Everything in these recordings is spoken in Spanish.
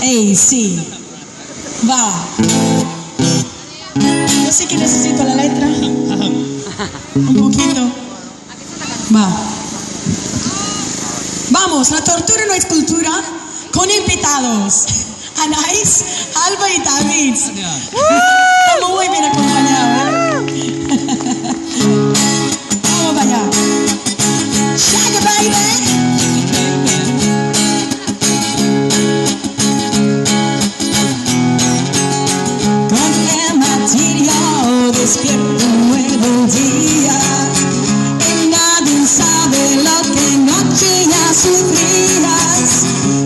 Ey, sí. Va. Yo sé que necesito la letra. Un poquito. Va. Vamos, la tortura no es cultura. Con invitados. Anaís, Alba y David. Estamos muy bien acompañados, Vamos para allá. Shaggy baby. Despierto un nuevo día y nadie sabe lo que noche ya sufrías.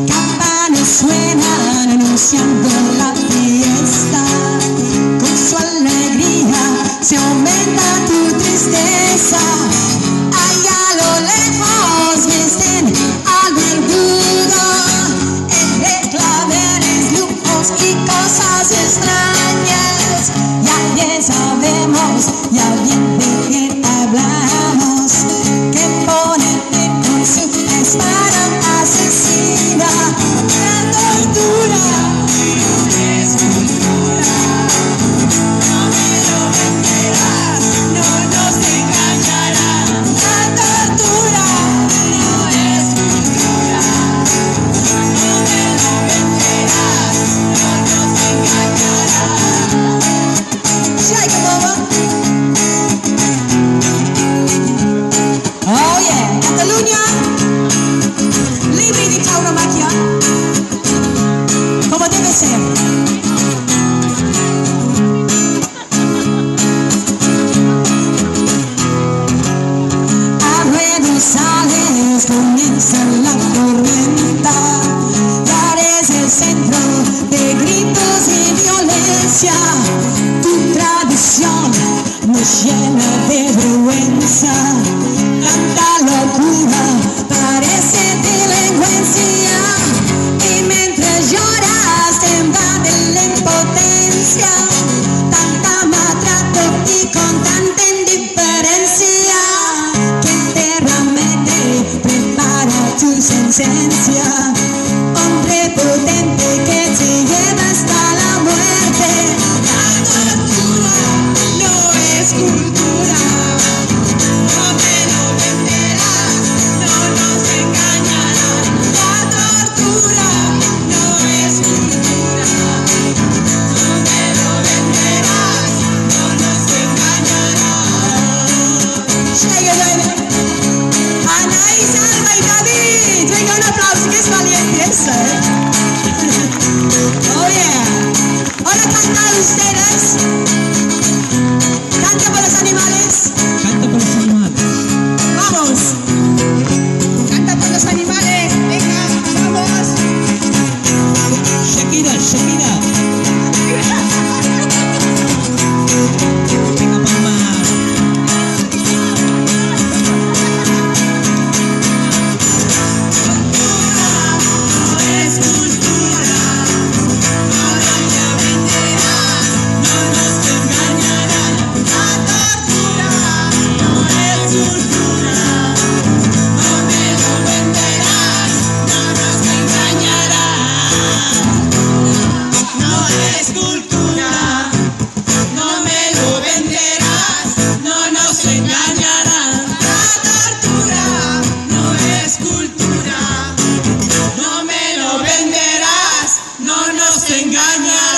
Campanas suenan anunciando la fiesta. Con su alegría se aumenta tu tristeza. Allá a lo lejos visten al verdugo entre claveles, lujos y cosas extrañas. Ya bien sabemos, ya bien de qué hablamos, que ponen con su espada asesina. La tortura es cultura, no me lo venderás, no nos engañarás. La tortura no es cultura, no me lo venderás, no nos engañarás. Shake it, mama. Oh yeah, Cataluña, libre de tauromaquia, como debe ser. A Buenos comienza la tormenta, ya eres el centro de gritos y violencia. Tu tradición nos llena de vergüenza. Tanta locura parece delincuencia. Y mientras lloras te invade la impotencia. Tanta maltrato y con tanta indiferencia que eternamente prepara tu sentencia. Hombre potente que te lleva hasta la muerte. La tortura no es cultura, no me lo venderás, no nos engañarás. La tortura no es cultura, no me lo venderás, no nos engañarás. Shake it, baby. Anaís, Alba y David, venga un aplauso, que es valiente esa, Oh yeah. Ahora cantan ustedes. Canta por los animales. Canta por los animales. Vamos. Canta por los animales. Venga, vamos. Shakira, Shakira. Venga, palma. No es cultura, no nos venderás, no nos engañarás. La tortura no es cultura, no me lo venderás, no nos engañarás. No es cultura, no me lo venderás, no nos engañarás. La tortura no es cultura, no me lo venderás, no nos engañarás.